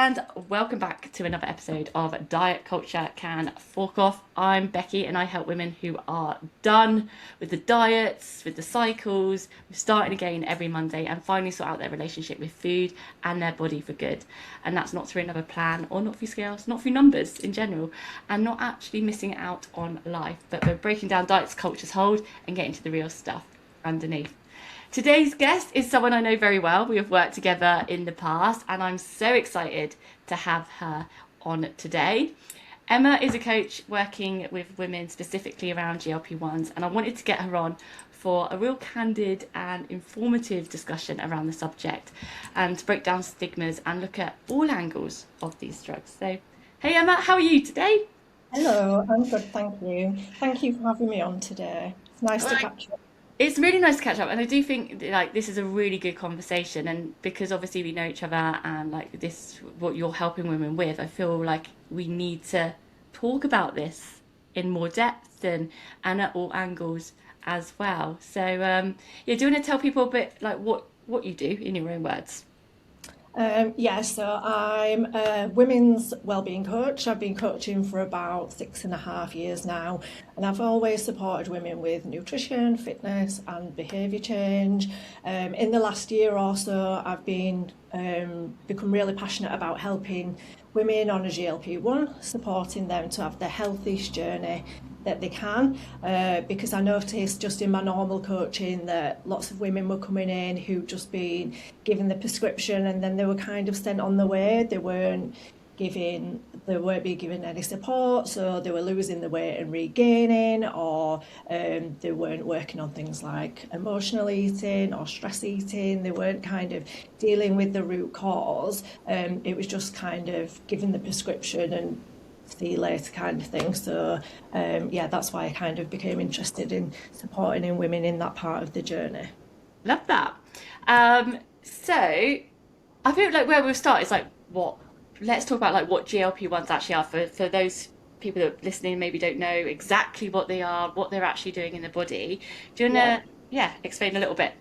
and welcome back to another episode of Diet Culture Can Fork Off. I'm Becky and I help women who are done with the diets, with the cycles, with starting again every Monday and finally sort out their relationship with food and their body for good. And that's not through another plan or not through scales, not through numbers in general, and not actually missing out on life, but we're breaking down diets, culture's hold and getting to the real stuff underneath. Today's guest is someone I know very well. We have worked together in the past, and I'm so excited to have her on today. Emma is a coach working with women specifically around GLP-1s, and I wanted to get her on for a real candid and informative discussion around the subject and to break down stigmas and look at all angles of these drugs. So, hey Emma, how are you today? Hello, I'm good, thank you. Thank you for having me on today. It's nice to Right. catch up. It's really nice to catch up, and I do think like this is a really good conversation. And because obviously we know each other, and like this, what you're helping women with, I feel like we need to talk about this in more depth and at all angles as well. So yeah, do you want to tell people a bit like what you do in your own words? Yeah, so I'm a women's wellbeing coach. I've been coaching for about 6.5 years now, and I've always supported women with nutrition, fitness, and behaviour change. In the last year or so, I've been become really passionate about helping women on a GLP-1, supporting them to have the healthiest journey that they can, because I noticed just in my normal coaching that lots of women were coming in who just been given the prescription and then they were kind of sent on the way. They weren't being given any support, so they were losing the weight and regaining, or they weren't working on things like emotional eating or stress eating. They weren't kind of dealing with the root cause. It was just kind of giving the prescription and see you later kind of thing. So yeah, that's why I kind of became interested in supporting in women in that part of the journey. Love that. So I feel like where we'll start is like what let's talk about like what GLP-1s actually are for those people that are listening maybe don't know exactly what they are, what they're actually doing in the body. Do you Yeah. wanna explain a little bit?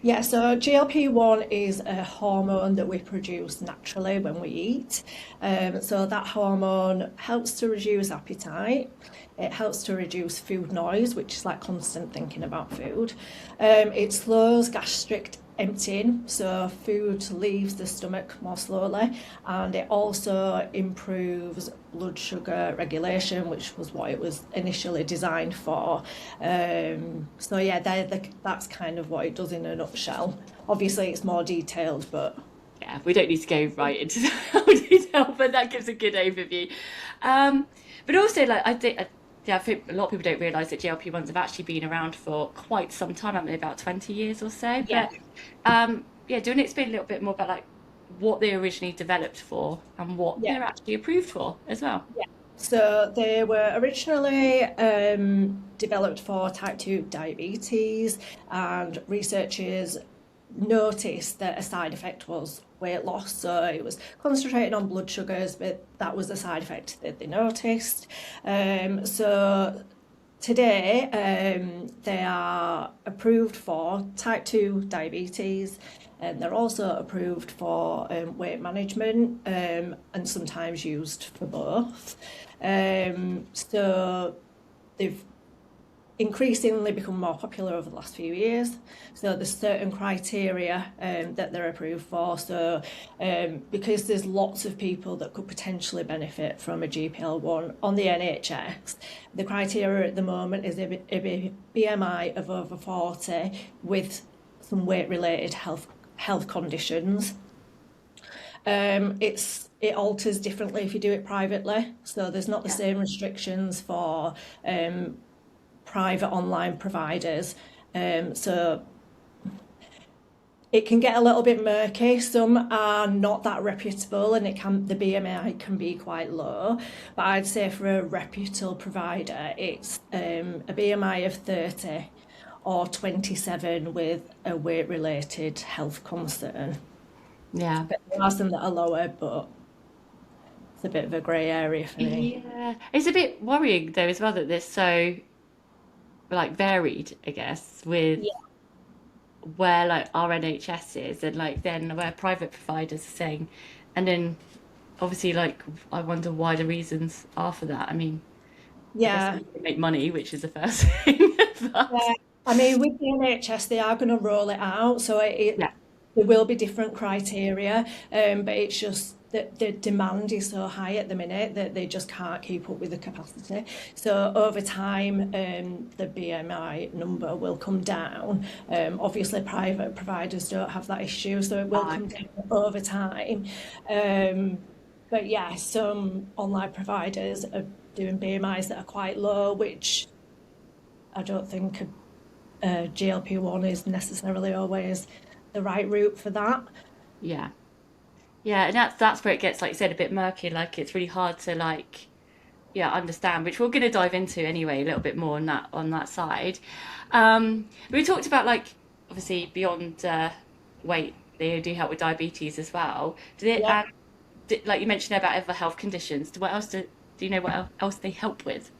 Yeah, so GLP-1 is a hormone that we produce naturally when we eat. So that hormone helps to reduce appetite. It helps to reduce food noise, which is like constant thinking about food. It slows gastric emptying, so food leaves the stomach more slowly, and it also improves blood sugar regulation, which was what it was initially designed for. So yeah, that's kind of what it does in a nutshell. Obviously, it's more detailed, but Yeah, we don't need to go right into the detail, but that gives a good overview. Um, but also, like I think, yeah, I think a lot of people don't realise that GLP-1s have actually been around for quite some time, haven't they? About 20 years or so. yeah, But yeah, do you want to explain a little bit more about like what they originally developed for and what yeah. they're actually approved for as well? Yeah. So they were originally developed for type 2 diabetes, and researchers noticed that a side effect was weight loss. So it was concentrating on blood sugars, but that was the side effect that they noticed. So today, they are approved for type 2 diabetes, and they're also approved for weight management, and sometimes used for both. So they've increasingly become more popular over the last few years. So there's certain criteria that they're approved for. So because there's lots of people that could potentially benefit from a GPL1 on the NHS, the criteria at the moment is a BMI of over 40 with some weight-related health conditions. It alters differently if you do it privately. So there's not the Yeah. same restrictions for private online providers. So it can get a little bit murky. Some are not that reputable, and the BMI can be quite low. But I'd say for a reputable provider, it's a BMI of 30 or 27 with a weight-related health concern. Yeah. But there are some that are lower, but it's a bit of a grey area for me. Yeah. It's a bit worrying though as well that they're so like varied, I guess, with Yeah, where like our NHS is and like then where private providers are saying, and then obviously, like, I wonder why the reasons are for that. I mean, I guess Yeah. they make money, which is the first thing. But Yeah, I mean, with the NHS, they are going to roll it out, so yeah, there will be different criteria, but it's just that the demand is so high at the minute that they just can't keep up with the capacity. So over time, the BMI number will come down. Obviously, private providers don't have that issue, so it will come okay. down over time. Um, but yeah, some online providers are doing BMIs that are quite low, which I don't think GLP-1 is necessarily always the right route for that. Yeah. Yeah, and that's where it gets, like you said, a bit murky. Like it's really hard to like, yeah, understand, which we're going to dive into anyway a little bit more on that side. We talked about like obviously beyond weight, they do help with diabetes as well. Do they, Yeah. like you mentioned about other health conditions? What else do you know what else they help with?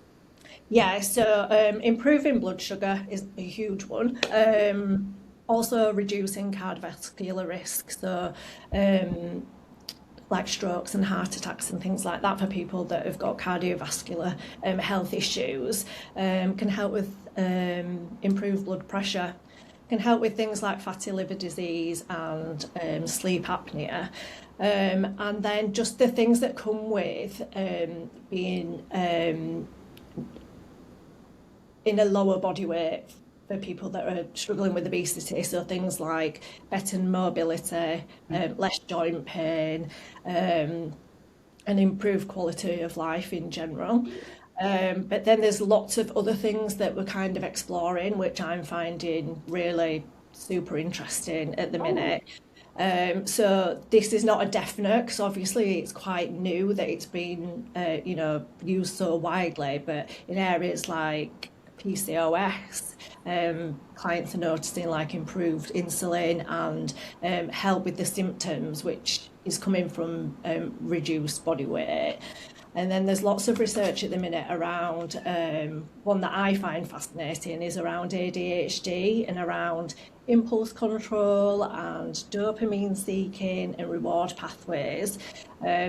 Yeah, so improving blood sugar is a huge one. Also reducing cardiovascular risk, so um, like strokes and heart attacks and things like that for people that have got cardiovascular health issues, can help with improved blood pressure, can help with things like fatty liver disease and sleep apnea. And then just the things that come with being in a lower body weight for people that are struggling with obesity. So things like better mobility, less joint pain, and improved quality of life in general. But then there's lots of other things that we're kind of exploring, which I'm finding really super interesting at the Oh, minute. So this is not a definite, because obviously it's quite new that it's been, used so widely. But in areas like PCOS, clients are noticing like improved insulin and help with the symptoms, which is coming from reduced body weight. And then there's lots of research at the minute around one that I find fascinating is around ADHD and around impulse control and dopamine seeking and reward pathways.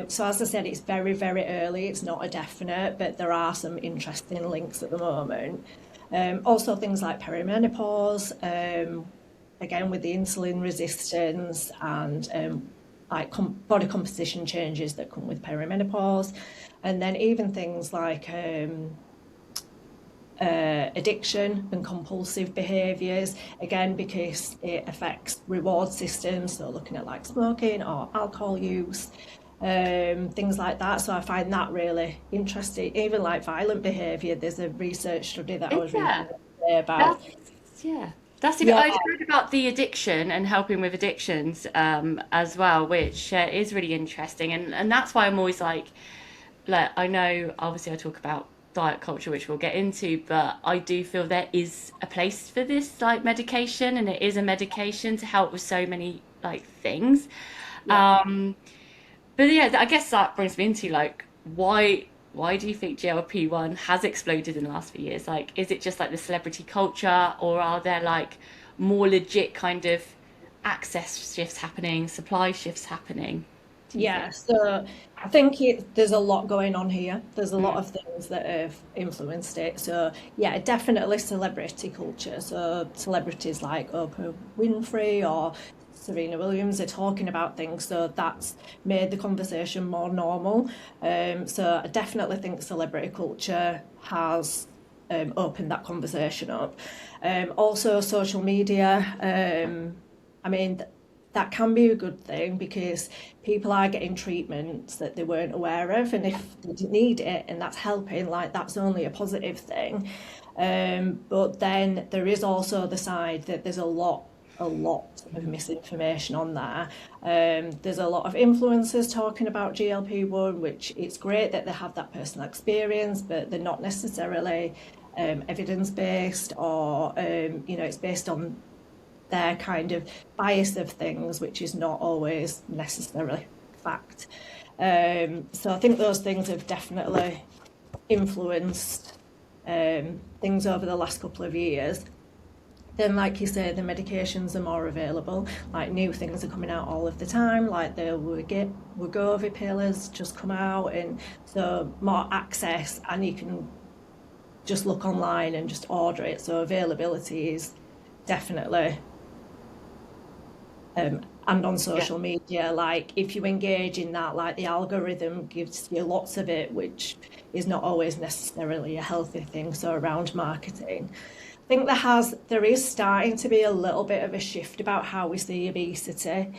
So as I said, it's very, very early. It's not a definite, but there are some interesting links at the moment. Also things like perimenopause, again with the insulin resistance and like body composition changes that come with perimenopause, and then even things like addiction and compulsive behaviours, again because it affects reward systems, so looking at like smoking or alcohol use, things like that. So I find that really interesting. Even like violent behaviour, there's a research study that I is was reading there? today about. That's yeah. That's Yeah, I'd heard about the addiction and helping with addictions as well, which is really interesting, and that's why I'm always like I know obviously I talk about diet culture, which we'll get into, but I do feel there is a place for this like medication, and it is a medication to help with so many like things. yeah. Um, but yeah, I guess that brings me into like why do you think GLP-1 has exploded in the last few years? Like, is it just like the celebrity culture, or are there like more legit kind of access shifts happening, supply shifts happening? Do you think? Yeah, so I think there's a lot going on here. There's a lot Mm. of things that have influenced it. So yeah, definitely celebrity culture. So celebrities like Oprah Winfrey or Serena Williams are talking about things, so that's made the conversation more normal. So I definitely think celebrity culture has opened that conversation up. Also, social media. I mean, that can be a good thing because people are getting treatments that they weren't aware of, and if they didn't need it and that's helping, like that's only a positive thing. But then there is also the side that there's a lot of misinformation on there. There's a lot of influencers talking about GLP-1, which it's great that they have that personal experience, but they're not necessarily evidence-based, or it's based on their kind of bias of things, which is not always necessarily fact. So I think those things have definitely influenced things over the last couple of years. then, like you say, the medications are more available. Like new things are coming out all of the time. Like the Wegovy pill has just come out, and so more access, and you can just look online and just order it. So availability is definitely, and on Yeah. social media, like if you engage in that, like the algorithm gives you lots of it, which is not always necessarily a healthy thing. So around marketing, I think there is starting to be a little bit of a shift about how we see obesity.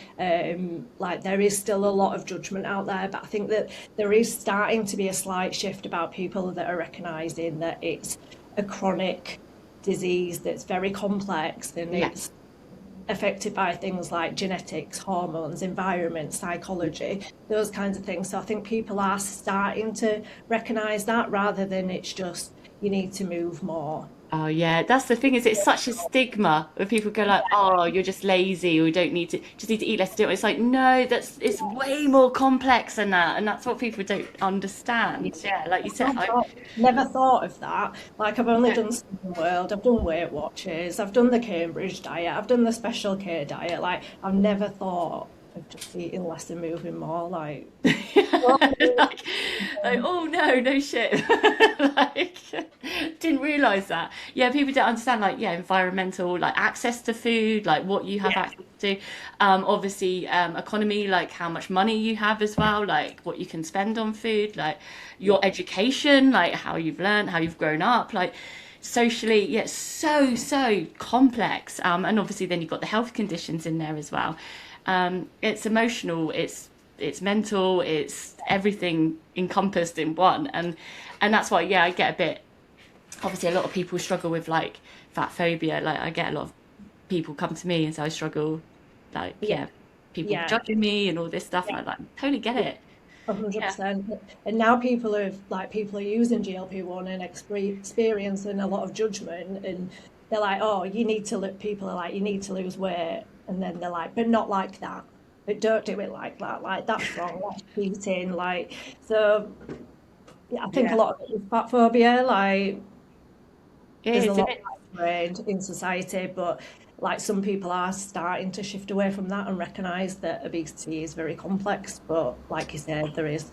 Like there is still a lot of judgment out there, but I think that there is starting to be a slight shift about people that are recognizing that it's a chronic disease that's very complex, and Yeah. it's affected by things like genetics, hormones, environment, psychology, those kinds of things. So I think people are starting to recognize that, rather than it's just you need to move more. Oh yeah, that's the thing is it's such a stigma when people go like, oh, you're just lazy or you don't need to just need to eat less to do it. It's like, no, it's way more complex than that. And that's what people don't understand. Yeah, like you said, Never thought of that. Like I've only yeah. done Slimming World, I've done Weight Watchers, I've done the Cambridge diet, I've done the Special K diet. Like I've never thought of just eating less and moving more. Like, like, like, oh no, no shit. Like, didn't realize that. Yeah, people don't understand, like, yeah, environmental, like access to food, like what you have yeah, access to. Obviously, economy, like how much money you have as well, like what you can spend on food, like your education, like how you've learned, how you've grown up, like socially, yeah, so complex. And obviously then you've got the health conditions in there as well. It's emotional, it's mental, it's everything encompassed in one, and that's why, yeah, I get a bit. Obviously, a lot of people struggle with like fat phobia. Like, I get a lot of people come to me and say I struggle, like, yeah, yeah, people yeah, judging me and all this stuff, and yeah. I like totally get it. Yeah, 100%. And now people are using GLP-1 and experiencing a lot of judgment, and they're like, oh, you need to look. People are like, you need to lose weight, and then they're like, but not like that. But don't do it like that. Like that's wrong. That's cheating. Like so, yeah, I think a yeah, lot of it is fat phobia. Like it there's a is, isn't lot it? of that in society, but like some people are starting to shift away from that and recognize that obesity is very complex. But like you said, there is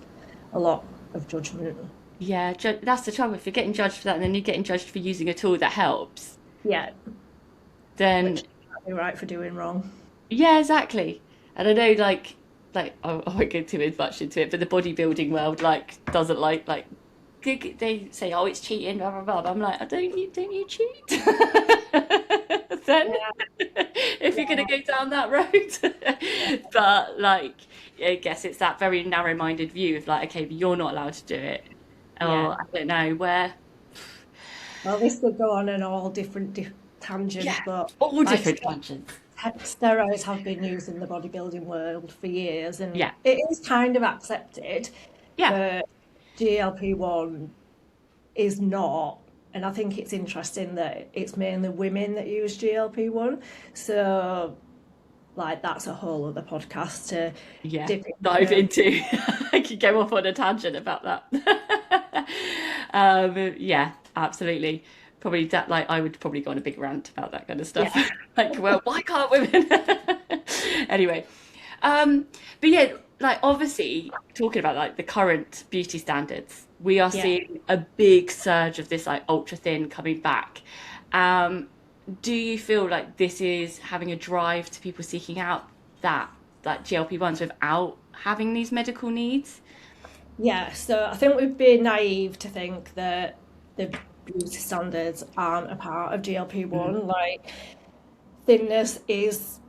a lot of judgment. Yeah, that's the trouble. If you're getting judged for that, and then you're getting judged for using a tool that helps, Yeah, then which can't be right for doing wrong. yeah, exactly. And I know, I won't go too much into it, but the bodybuilding world like doesn't like they say, oh, it's cheating, blah blah blah. But I'm like, I don't you cheat? Then, Yeah, if you're gonna yeah, go down that road, but like, I guess it's that very narrow-minded view of like, okay, but you're not allowed to do it, yeah. or I don't know where. Well, this could go on in all different Yeah, tangents, but all like different tangents. steroids have been used in the bodybuilding world for years, and Yeah, it is kind of accepted, yeah. but GLP-1 is not. And I think it's interesting that it's mainly women that use GLP-1. So, like, that's a whole other podcast to Yeah, dip dive into. into. I could go off on a tangent about that. Yeah, absolutely. Probably that, like, I would probably go on a big rant about that kind of stuff. Yeah, Like, well, why can't women? Anyway, but yeah, like, obviously, talking about like the current beauty standards, we are yeah. seeing a big surge of this like ultra thin coming back. Um, do you feel like this is having a drive to people seeking out that like GLP-1s without having these medical needs? Yeah, so I think we'd be naive to think that the beauty standards aren't a part of Mm, GLP-1. Like, thinness is,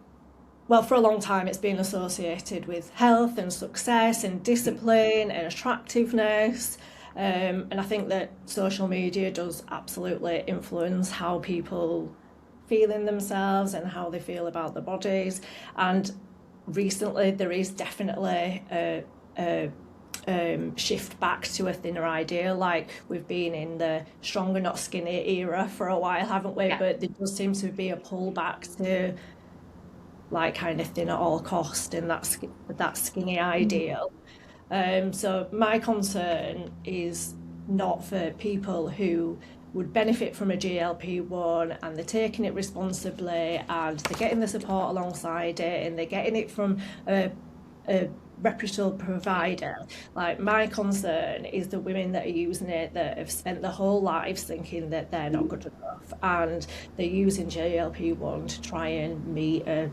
well, for a long time, it's been associated with health and success and mm, discipline and attractiveness. And I think that social media does absolutely influence how people feel in themselves and how they feel about their bodies. And recently, there is definitely a shift back to a thinner ideal. Like we've been in the stronger, not skinny era for a while, haven't we? yeah. But there does seem to be a pullback to like kind of thin at all cost and that skinny Mm. ideal. So my concern is not for people who would benefit from a GLP-1 and they're taking it responsibly and they're getting the support alongside it and they're getting it from a reputable provider. Like, my concern is the women that are using it that have spent their whole lives thinking that they're not good enough and they're using GLP-1 to try and meet a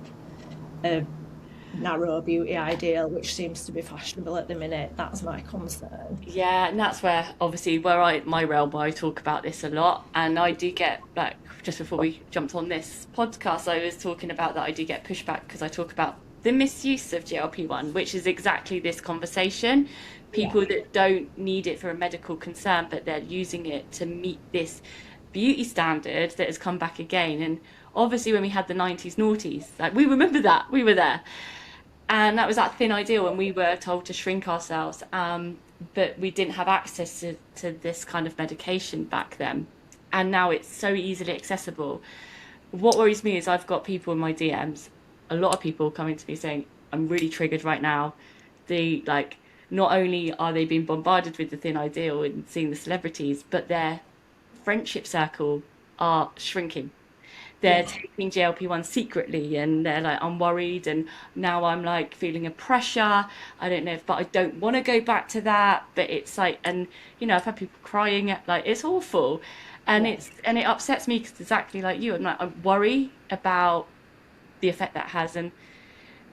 narrow beauty ideal, which seems to be fashionable at the minute. That's my concern. Yeah, and that's where obviously my realm where I talk about this a lot, and I do get, like, just before we jumped on this podcast, I was talking about that I do get pushback because I talk about the misuse of GLP-1, which is exactly this conversation. People that don't need it for a medical concern, but they're using it to meet this beauty standard that has come back again. And obviously when we had the 90s noughties, like, we remember that, we were there. And that was that thin ideal when we were told to shrink ourselves, but we didn't have access to this kind of medication back then. And now it's so easily accessible. What worries me is I've got people in my DMs, a lot of people coming to me saying, I'm really triggered right now. Not only are they being bombarded with the thin ideal and seeing the celebrities, but their friendship circle are shrinking. They're taking GLP-1 secretly and they're like, I'm worried and now I'm like feeling a pressure. I don't know but I don't want to go back to that. But it's like, and I've had people crying at, like, it's awful. And it upsets me because exactly like you, I worry about the effect that has. And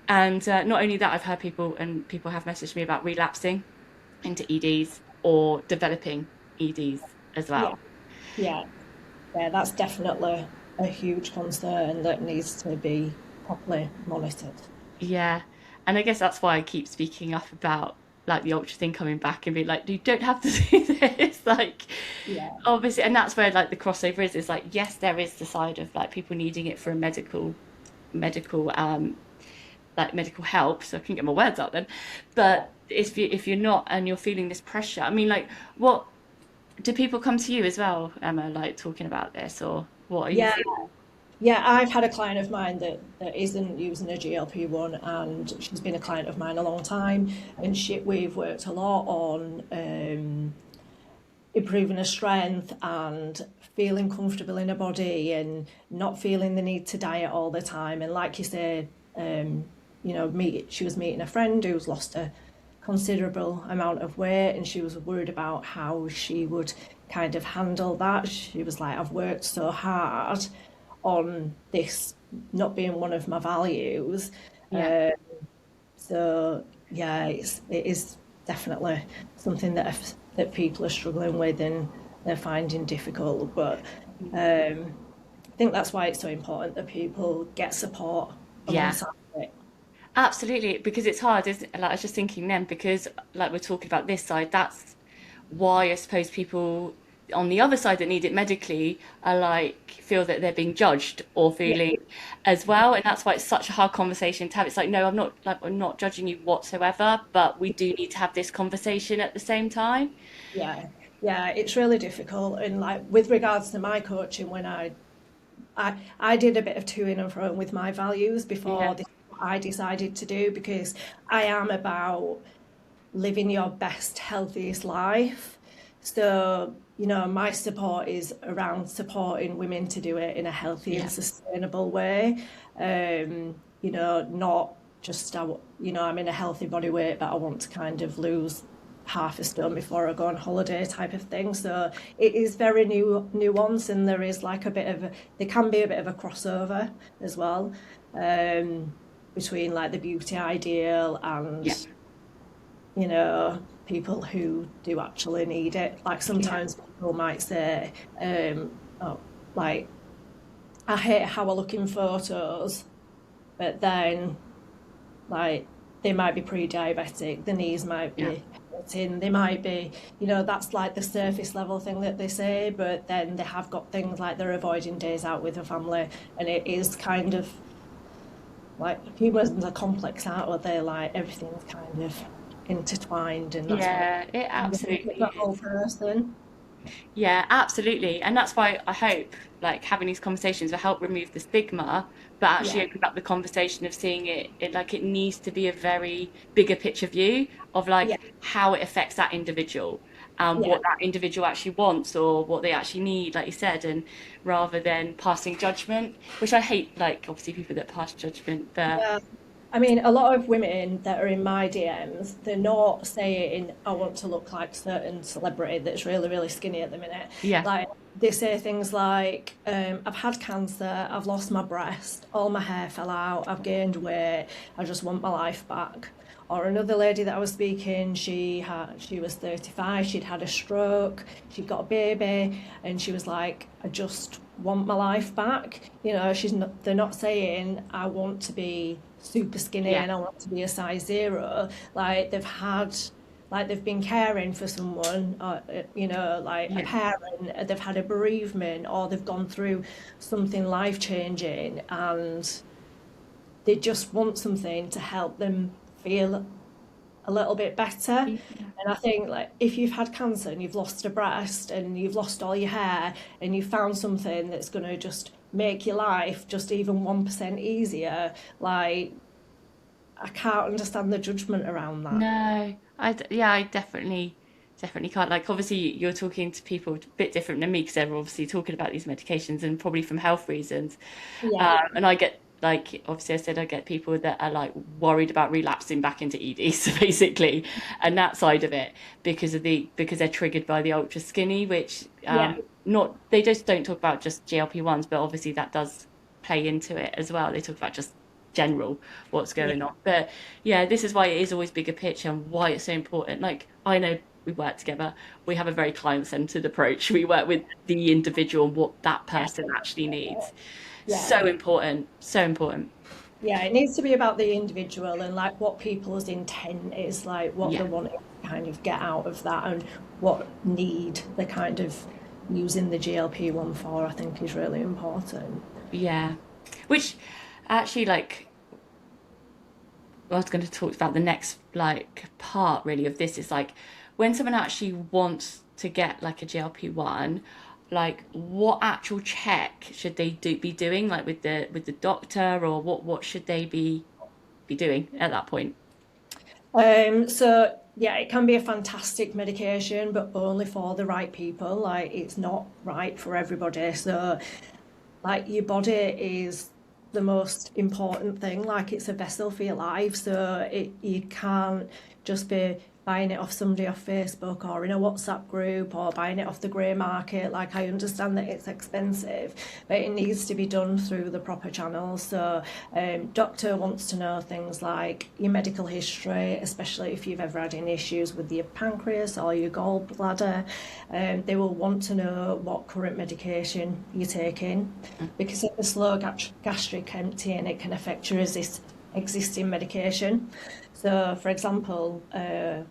not only that, I've heard people have messaged me about relapsing into EDs or developing EDs as well. Yeah, that's definitely a huge concern that needs to be properly monitored. Yeah, and I guess that's why I keep speaking up about, like, the ultra thing coming back and being like, you don't have to do this, like, obviously. And that's where, like, the crossover is like, yes, there is the side of, like, people needing it for a medical medical help, so I can get my words out then. But if you're not and you're feeling this pressure, I mean, like, what do people come to you as well, Emma, like, talking about this, or what are you feeling? Yeah, I've had a client of mine that isn't using a GLP-1 and she's been a client of mine a long time, and we've worked a lot on improving her strength and feeling comfortable in her body and not feeling the need to diet all the time. And like you said, she was meeting a friend who's lost a considerable amount of weight and she was worried about how she would kind of handle that. She was like, I've worked so hard on this not being one of my values. It is definitely something that people are struggling with and they're finding difficult. But I think that's why it's so important that people get support alongside it. Absolutely, because it's hard, isn't it? Like, I was just thinking then, because, like, we're talking about this side, that's why I suppose people on the other side that need it medically are like, feel that they're being judged or feeling as well. And that's why it's such a hard conversation to have. It's like, no, I'm not judging you whatsoever, but we do need to have this conversation at the same time. Yeah, it's really difficult. And, like, with regards to my coaching, when I did a bit of to and fro with my values before this, I decided to do, because I am about living your best, healthiest life. So, my support is around supporting women to do it in a healthy and sustainable way. Not just, I'm in a healthy body weight, but I want to kind of lose half a stone before I go on holiday type of thing. So it is very nuanced, and there is like there can be a bit of a crossover as well, between, like, the beauty ideal and people who do actually need it. Like, sometimes people might say, like, I hate how I look in photos, but then, like, they might be pre-diabetic, the knees might be hurting, they might be, that's like the surface level thing that they say, but then they have got things like they're avoiding days out with a family, and it is kind of like, humans are complex, aren't they? Like, everything's kind of intertwined, and that's it absolutely the whole person. Yeah, absolutely. And that's why I hope, like, having these conversations will help remove the stigma, but actually open up the conversation of seeing it like, it needs to be a very bigger picture view of, like, how it affects that individual. and Yeah. what that individual actually wants or what they actually need, like you said, and rather than passing judgment, which I hate, like obviously people that pass judgment, but Yeah. I mean, a lot of women that are in my DMs, they're not saying, I want to look like certain celebrity that's really, really skinny at the minute. yeah, Like, they say things like, I've had cancer, I've lost my breast, all my hair fell out, I've gained weight, I just want my life back. Or another lady that I was speaking, she was 35, she'd had a stroke, she'd got a baby, and she was like, I just want my life back. You know, they're not saying I want to be super skinny yeah, and I want to be a size zero. Like they've been caring for someone, you know, like a yeah, parent, they've had a bereavement, or they've gone through something life changing, and they just want something to help them feel a little bit better. yeah. And I think, like, if you've had cancer and you've lost a breast and you've lost all your hair and you've found something that's going to just make your life just even 1% easier, like, I can't understand the judgment around that. No, yeah, I definitely can't. Like, obviously, you're talking to people a bit different than me because they're obviously talking about these medications and probably from health reasons. Yeah, And I get, like, obviously, I said I get people that are like worried about relapsing back into EDs, basically, and that side of it because they're triggered by the ultra skinny, which yeah, not they just don't talk about just GLP-1s, but obviously that does play into it as well. They talk about just general what's yeah, going on. But yeah, this is why it is always bigger picture and why it's so important. Like, I know we work together, we have a very client-centered approach. We work with the individual and what that person actually needs. yeah. So important, so important. Yeah, it needs to be about the individual and like what people's intent is, like what Yeah, they want to kind of get out of that and what need they're kind of using the GLP-1 for, I think is really important. yeah. Which actually, like, I was going to talk about the next like part really of this is like when someone actually wants to get like a GLP-1, like what actual check should they be doing, like with the doctor, or what should they be doing at that point? So yeah, it can be a fantastic medication, but only for the right people. Like it's not right for everybody. So like your body is the most important thing. Like it's a vessel for your life. So you can't just be buying it off somebody off Facebook or in a WhatsApp group or buying it off the grey market. Like I understand that it's expensive, but it needs to be done through the proper channels. So doctor wants to know things like your medical history, especially if you've ever had any issues with your pancreas or your gallbladder. They will want to know what current medication you're taking, because if a slow gastric emptying, it can affect your existing medication. So, for example,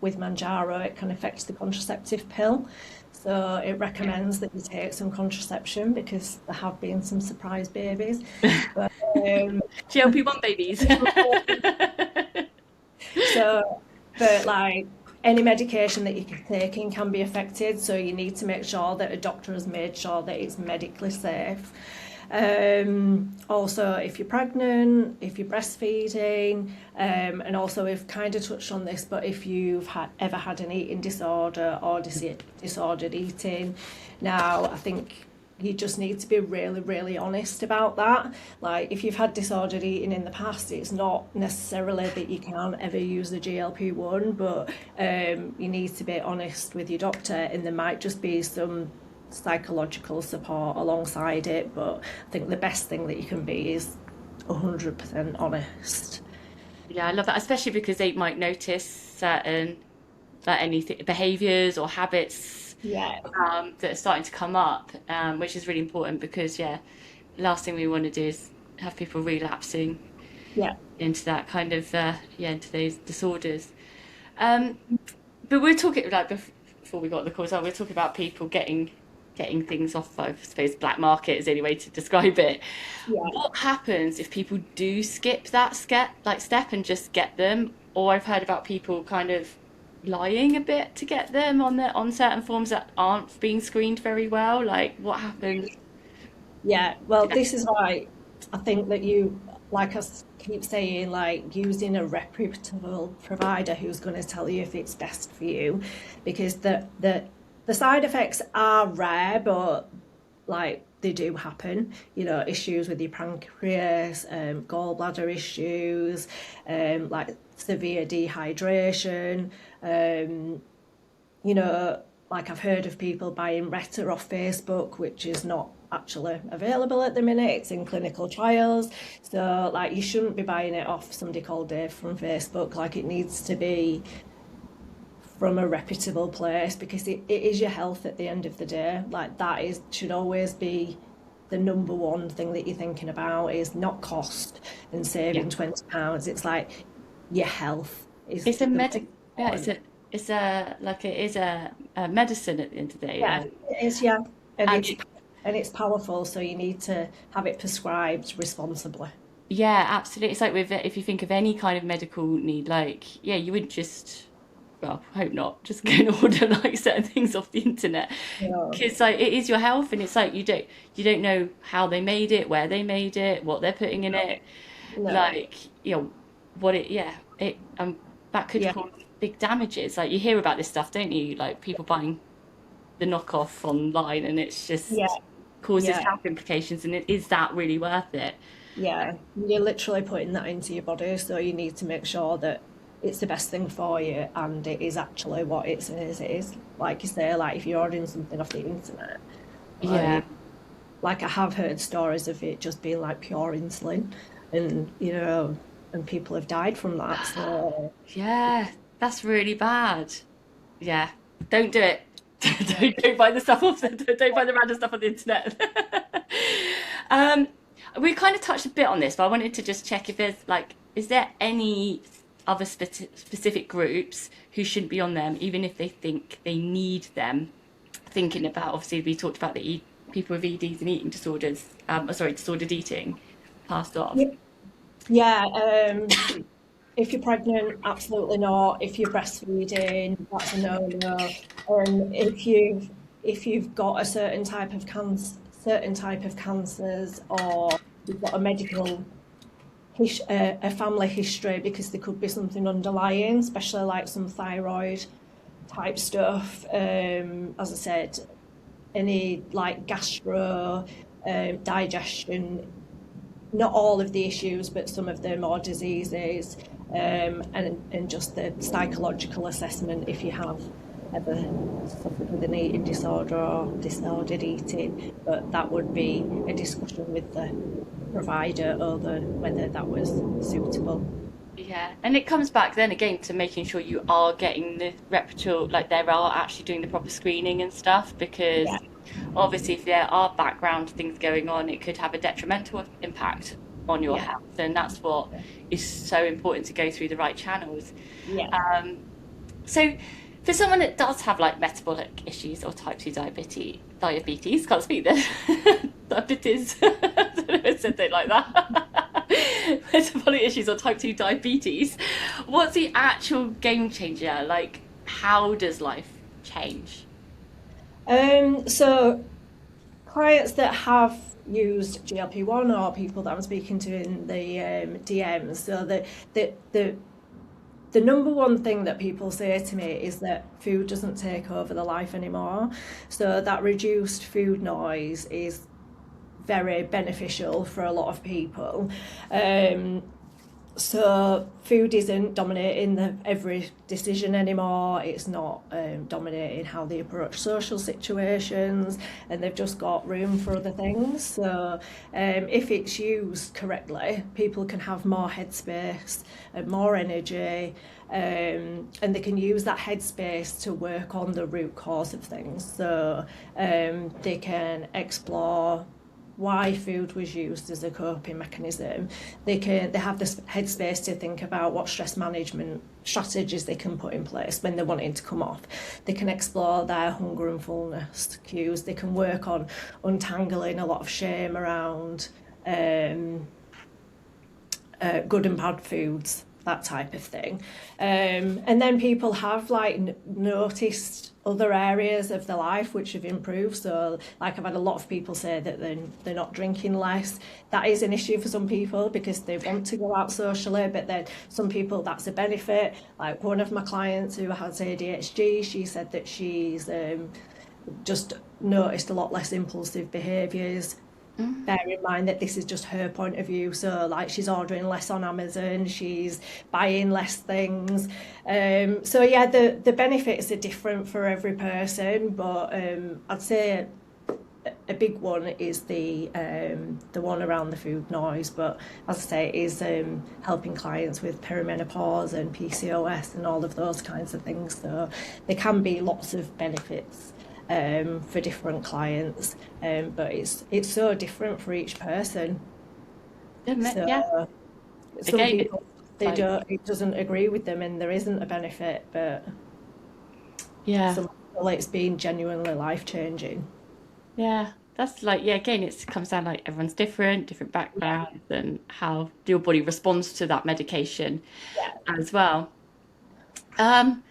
with Manjaro, it can affect the contraceptive pill. So it recommends that you take some contraception because there have been some surprise babies. But GLP-1 babies. so, but like any medication that you're taking can be affected. So you need to make sure that a doctor has made sure that it's medically safe. Also, if you're pregnant, if you're breastfeeding, and also we've kind of touched on this, but if you've ever had an eating disorder or disordered eating, now I think you just need to be really, really honest about that. Like if you've had disordered eating in the past, it's not necessarily that you can't ever use the GLP-1, but you need to be honest with your doctor, and there might just be some psychological support alongside it. But I think the best thing that you can be is 100% honest. Yeah, I love that, especially because they might notice certain like anything behaviors or habits Yeah, that are starting to come up, which is really important because yeah, last thing we want to do is have people relapsing yeah, into that kind of yeah, into those disorders. Um, but we're talking like before we got the call, so we're talking about people getting things off. I suppose black market is the only way to describe it. yeah. What happens if people do skip that step and just get them? Or I've heard about people kind of lying a bit to get them on certain forms that aren't being screened very well. Like what happens? Yeah, well, Yeah, this is why I think that you, like keep saying, like using a reputable provider who's going to tell you if it's best for you, because the side effects are rare, but like they do happen. You know, issues with your pancreas, gallbladder issues, like severe dehydration. You know, like I've heard of people buying Retta off Facebook, which is not actually available at the minute. It's in clinical trials. So like you shouldn't be buying it off somebody called Dave from Facebook. Like it needs to be from a reputable place because it is your health at the end of the day. Like that is should always be the number one thing that you're thinking about is not cost and Yeah. saving £20. It's like your health is It's a the most medic. Yeah, important. it's a like it is a medicine at the end of the day. Yeah, it is, yeah. And And it's and it's powerful, so you need to have it prescribed responsibly. yeah, absolutely. It's like with if you think of any kind of medical need, like yeah, you wouldn't just well, hope not, just go and order like certain things off the internet No, because like it is your health, and it's like you don't know how they made it, where they made it, what they're putting in it, no, like you know what it yeah it that could yeah, cause big damages. Like you hear about this stuff, don't you? Like people buying the knockoff online, and it's yeah, just causes yeah, health implications. And is that really worth it? yeah. You're literally putting that into your body, so you need to make sure that it's the best thing for you and it is actually what it says it is. Like you say, like if you're ordering something off the internet, Yeah, like I have heard stories of it just being like pure insulin and you know, and people have died from that. So yeah, that's really bad. Yeah, don't do it. yeah. Don't buy the stuff off. Don't buy the random stuff on the internet. um, we kind of touched a bit on this, but I wanted to just check if there's like, is there any other specific groups who shouldn't be on them, even if they think they need them? Thinking about obviously we talked about the people with EDs and eating disorders. Sorry, disordered eating, passed off. Yeah, yeah, if you're pregnant, absolutely not. If you're breastfeeding, that's a no-no. If you've got a certain type of cancers, or you've got a a family history, because there could be something underlying, especially like some thyroid type stuff. As I said, any like gastro, digestion, not all of the issues, but some of the more diseases, and just the psychological assessment if you have ever suffered with an eating disorder or disordered eating. But that would be a discussion with the provider over whether that was suitable. Yeah, and it comes back then again to making sure you are getting the reputable, like they are actually doing the proper screening and stuff, because Yeah, obviously if there are background things going on, it could have a detrimental impact on your yeah, health, and that's what is so important to go through the right channels. yeah. Um, so for someone that does have like metabolic issues or type 2 diabetes, can't speak there, diabetes, I don't know if I said it like that. Metabolic issues or type 2 diabetes, what's the actual game changer? Like, how does life change? So clients that have used GLP-1 or people that I'm speaking to in the DMs, so the number one thing that people say to me is that food doesn't take over their life anymore. So that reduced food noise is very beneficial for a lot of people. So food isn't dominating every decision anymore. It's not dominating how they approach social situations, and they've just got room for other things. So if it's used correctly, people can have more headspace and more energy, and they can use that headspace to work on the root cause of things. So they can explore why food was used as a coping mechanism. They have this headspace to think about what stress management strategies they can put in place when they're wanting to come off. They can explore their hunger and fullness cues. They can work on untangling a lot of shame around good and bad foods. that type of thing. And then people have like noticed other areas of their life which have improved. So like I've had a lot of people say that they're not drinking less. That is an issue for some people because they want to go out socially, but then some people that's a benefit. Like one of my clients who has ADHD, she said that she's just noticed a lot less impulsive behaviours. Bear in mind that this is just her point of view, so like she's ordering less on Amazon, she's buying less things. So yeah, the benefits are different for every person, but I'd say a big one is the one around the food noise. But as I say, it is helping clients with perimenopause and PCOS and all of those kinds of things. So there can be lots of benefits for different clients, but it's so different for each person. So Yeah. some Again, people it doesn't agree with them, and there isn't a benefit, but yeah. some people it's been genuinely life changing. Yeah, that's like, yeah, again, it comes down like everyone's different backgrounds, and how your body responds to that medication Yeah. as well. Um,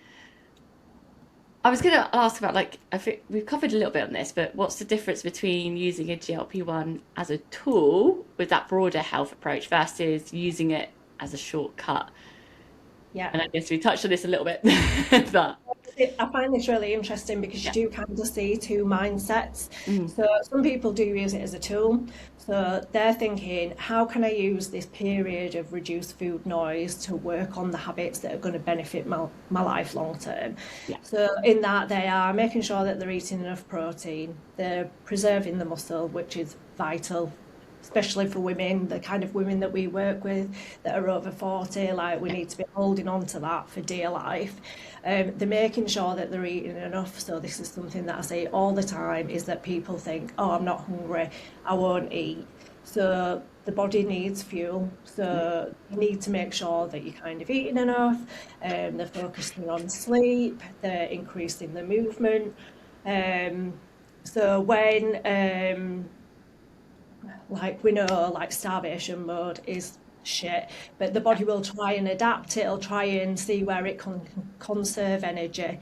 I was going to ask about like, I think we've covered a little bit on this, but what's the difference between using a GLP-1 as a tool with that broader health approach versus using it as a shortcut? Yeah. And I guess we touched on this a little bit, but I find this really interesting because you yeah. do kind of see two mindsets. Mm, So some people do use it as a tool. So they're thinking, how can I use this period of reduced food noise to work on the habits that are going to benefit my life long term? yeah. So in that they are making sure that they're eating enough protein, they're preserving the muscle, which is vital, especially for women, the kind of women that we work with that are over 40, like we Yeah. need to be holding on to that for dear life. They're making sure that they're eating enough. So this is something that I say all the time, is that people think, oh, I'm not hungry, I won't eat. So the body needs fuel. So you need to make sure that you're kind of eating enough. They're focusing on sleep, they're increasing the movement. So when like we know like starvation mode is shit, but the body will try and adapt, it'll try and see where it can conserve energy.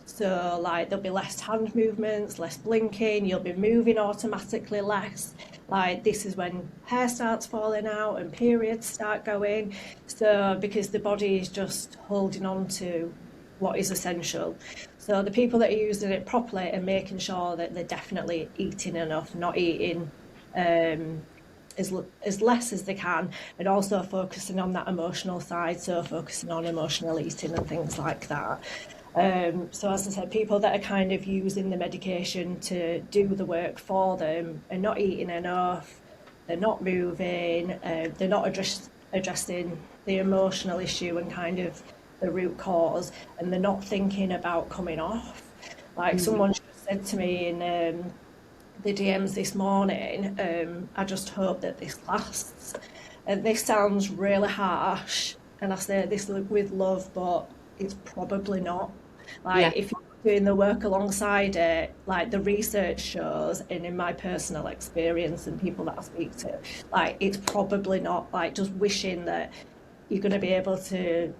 So like there'll be less hand movements, less blinking, you'll be moving automatically less. Like this is when hair starts falling out and periods start going, so because the body is just holding on to what is essential. So the people that are using it properly are making sure that they're definitely eating enough, not eating as less as they can, and also focusing on that emotional side, so focusing on emotional eating and things like that. So as I said, people that are kind of using the medication to do the work for them are not eating enough, they're not moving, they're not addressing the emotional issue and kind of the root cause, and they're not thinking about coming off. Like Mm, someone just said to me in the DMs this morning, I just hope that this lasts. And this sounds really harsh, and I say this with love, but it's probably not. yeah. Like if you're doing the work alongside it, like the research shows, and in my personal experience and people that I speak to, like it's probably not. Like just wishing that you're going to be able to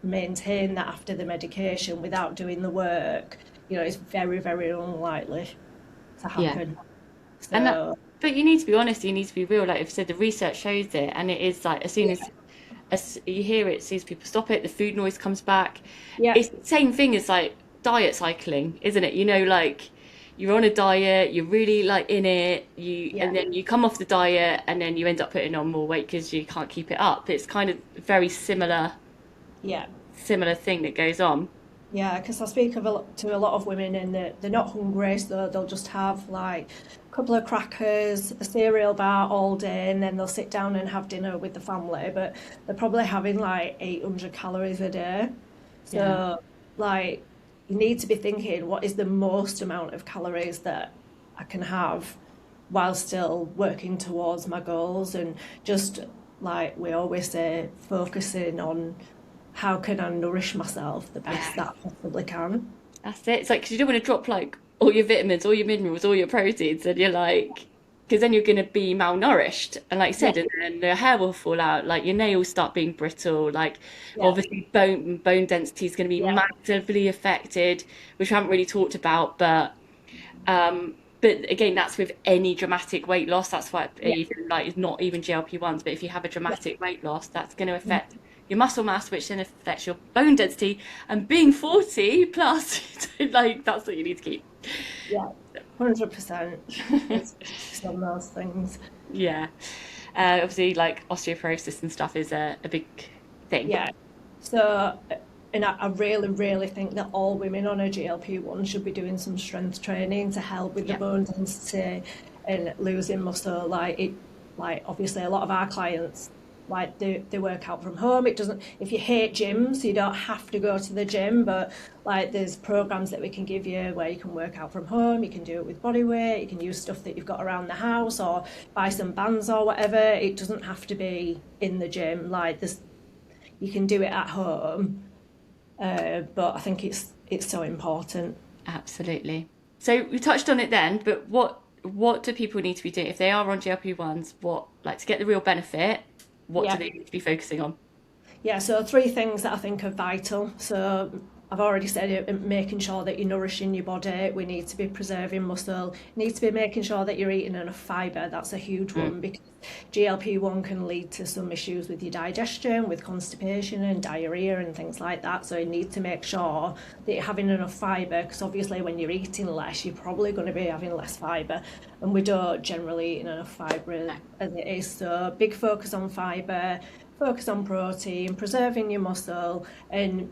maintain that after the medication without doing the work, it's very, very unlikely to Yeah. happen. And that, So, but you need to be honest, you need to be real. Like if said, the research shows it, and it is like as soon yeah, as you hear it, as soon as people stop it, the food noise comes back. yeah, It's the same thing as like diet cycling, isn't it? Like you're on a diet, you're really like in it, yeah, and then you come off the diet, and then you end up putting on more weight because you can't keep it up. It's kind of very yeah. similar thing that goes on. Yeah, because I speak to a lot of women and they're not hungry, so they'll just have like a couple of crackers, a cereal bar all day, and then they'll sit down and have dinner with the family. But they're probably having like 800 calories a day. Yeah. So, like, you need to be thinking, what is the most amount of calories that I can have while still working towards my goals? And just like we always say, focusing on how can I nourish myself the best Yeah. that I possibly can. That's it. It's like because you don't want to drop like all your vitamins, all your minerals, all your proteins, and you're like, because then you're going to be malnourished, and like I said, and then the hair will fall out, like your nails start being brittle, like yeah, obviously bone density is going to be yeah, massively affected, which we haven't really talked about, but again, that's with any dramatic weight loss. That's why yeah, even like it's not even GLP-1s, but if you have a yeah. dramatic weight loss, that's going to Mm. affect your muscle mass, which then affects your bone density. And being 40 plus, like that's what you need to keep. Yeah, 100%. It's on those things. Yeah. Obviously, like osteoporosis and stuff is a big thing. Yeah. So, and I really, really think that all women on a GLP-1 should be doing some strength training to help with the Yeah. bone density and losing muscle. Like obviously a lot of our clients, like they work out from home. It doesn't, if you hate gyms, you don't have to go to the gym, but like there's programs that we can give you where you can work out from home. You can do it with body weight. You can use stuff that you've got around the house or buy some bands or whatever. It doesn't have to be in the gym. Like there's, you can do it at home, but I think it's so important. Absolutely. So we touched on it then, but what do people need to be doing if they are on GLP-1s? What, like, to get the real benefit? What do Yeah, they need to be focusing on? yeah. So three things that I think are vital. So I've already said it, making sure that you're nourishing your body. We need to be preserving muscle. You need to be making sure that you're eating enough fibre. That's a huge Mm. one because GLP-1 can lead to some issues with your digestion, with constipation and diarrhea and things like that. So you need to make sure that you're having enough fibre because obviously when you're eating less, you're probably going to be having less fibre. And we don't generally eat enough fibre as it is. So big focus on fibre, focus on protein, preserving your muscle, and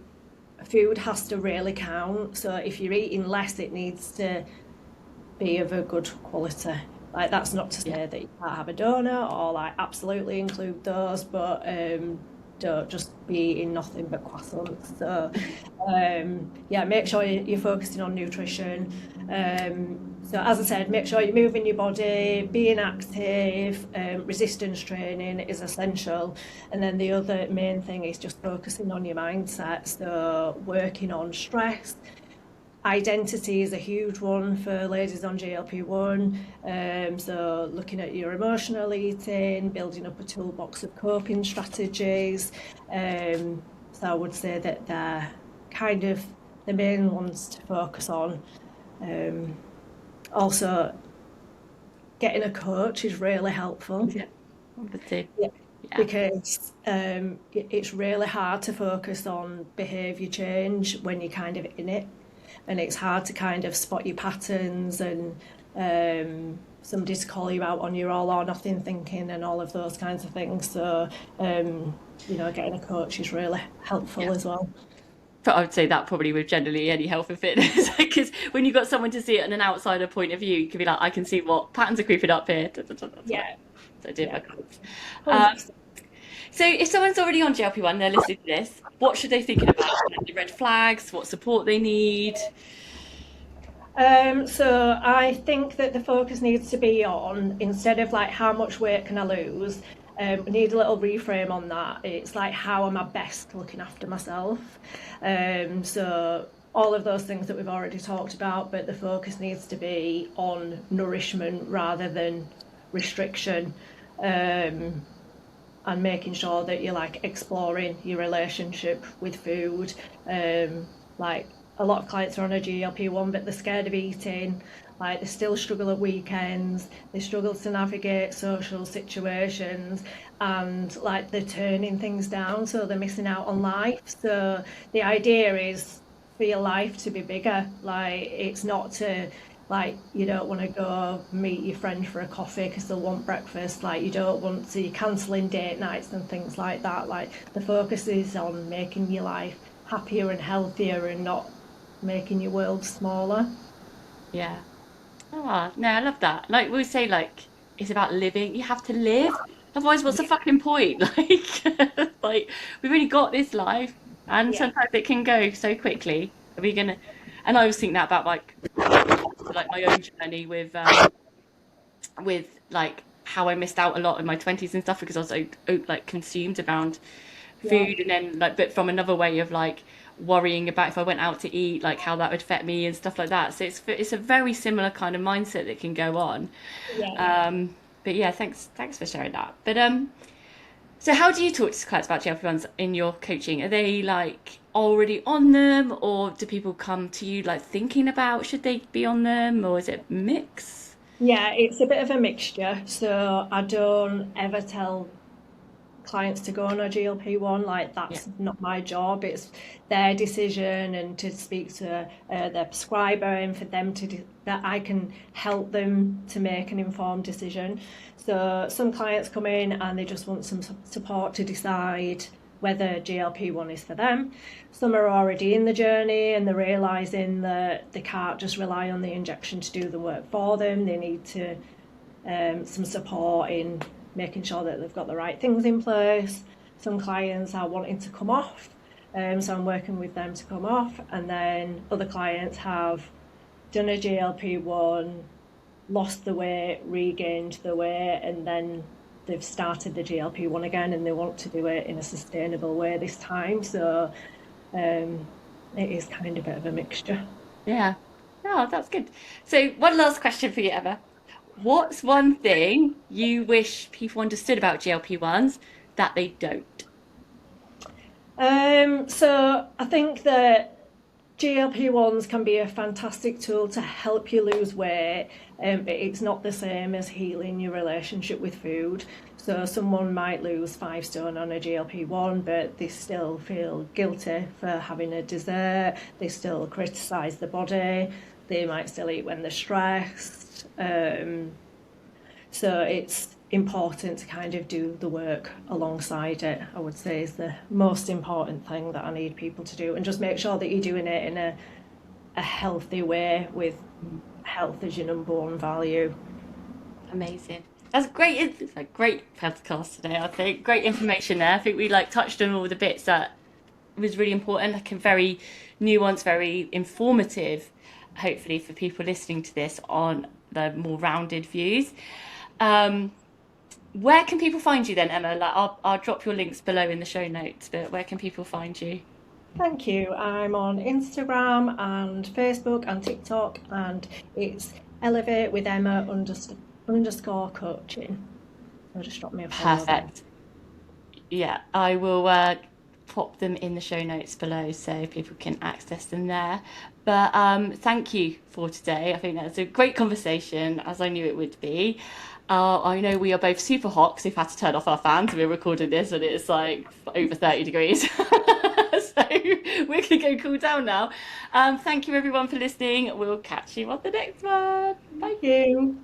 food has to really count. So if you're eating less, it needs to be of a good quality. Like that's not to Yeah. say that you can't have a donut or like absolutely include those, but don't just be eating nothing but croissants. So yeah, make sure you're focusing on nutrition. So as I said, make sure you're moving your body, being active, resistance training is essential. And then the other main thing is just focusing on your mindset. So working on stress. Identity is a huge one for ladies on GLP-1. So looking at your emotional eating, building up a toolbox of coping strategies. So I would say that they're kind of the main ones to focus on. Um, Also, getting a coach is really helpful. Yeah. Obviously. Yeah. Yeah. Because it's really hard to focus on behaviour change when you're kind of in it, and it's hard to kind of spot your patterns and somebody to call you out on your all or nothing thinking and all of those kinds of things. So, getting a coach is really helpful Yeah. as well. But I would say that probably with generally any health and fitness, because when you've got someone to see it in an outsider point of view, you can be like, I can see what patterns are creeping up here. That's what Yeah, I did my yeah, comments. Um, 100%. so if someone's already on GLP-1, they're listening to this, what should they thinking about? Like the red flags, what support they need? So I think that the focus needs to be on, instead of like how much weight can I lose, we need a little reframe on that. It's like how am I best looking after myself? So all of those things that we've already talked about, but the focus needs to be on nourishment rather than restriction. Um, and making sure that you're like exploring your relationship with food. Like a lot of clients are on a GLP-1, but they're scared of eating. Like they still struggle at weekends. They struggle to navigate social situations, and like they're turning things down, so they're missing out on life. So the idea is for your life to be bigger. Like it's not to like you don't want to go meet your friend for a coffee because they'll want breakfast. Like you don't want to, you're cancelling date nights and things like that. Like the focus is on making your life happier and healthier and not making your world smaller. Yeah. Oh, no, I love that. Like we say, like it's about living. You have to live. Otherwise, what's the Yeah, fucking point? Like we've only got this life, and yeah, sometimes it can go so quickly. Are we gonna? And I always think that about like my own journey with like how I missed out a lot in my 20s and stuff because I was like consumed around yeah, food, and then like but from another way of like worrying about if I went out to eat, like how that would affect me and stuff like that. So it's a very similar kind of mindset that can go on. Yeah. But yeah, thanks for sharing that. But so how do you talk to clients about GLP-1s in your coaching? Are they like already on them, or do people come to you like thinking about should they be on them, or is it mix? Yeah, it's a bit of a mixture. So I don't ever tell clients to go on a GLP-1, like Yeah, that's not my job. It's their decision, and to speak to their prescriber, and for them that I can help them to make an informed decision. So some clients come in and they just want some support to decide whether GLP-1 is for them. Some are already in the journey and they're realizing that they can't just rely on the injection to do the work for them. They need to some support in making sure that they've got the right things in place. Some clients are wanting to come off, so I'm working with them to come off, and then other clients have done a GLP-1, lost the weight, regained the weight, and then they've started the GLP-1 again, and they want to do it in a sustainable way this time. So it is kind of a bit of a mixture. yeah. Oh, that's good. So one last question for you, Emma. What's one thing you wish people understood about GLP-1s that they don't? So I think that GLP-1s can be a fantastic tool to help you lose weight, but it's not the same as healing your relationship with food. So someone might lose 5 stone on a GLP-1, but they still feel guilty for having a dessert. They still criticise the body. They might still eat when they're stressed. So it's important to kind of do the work alongside it, I would say, is the most important thing that I need people to do. And just make sure that you're doing it in a healthy way, with health as your number one value. Amazing. That's great. It's a great podcast today, I think. Great information there. I think we like touched on all the bits that was really important, like a very nuanced, very informative, hopefully for people listening to this on the more rounded views. Um, where can people find you then, Emma? Like I'll drop your links below in the show notes, but where can people find you? Thank you. I'm on Instagram and Facebook and TikTok, and it's Elevate with Emma underscore coaching. So just drop me a follow there. Perfect. Yeah, I will pop them in the show notes below so people can access them there. But thank you for today. I think that's a great conversation, as I knew it would be. I know we are both super hot because we've had to turn off our fans. We're recording this and it's like over 30 degrees. So we're going to go cool down now. Thank you everyone for listening. We'll catch you on the next one. Bye. Thank you.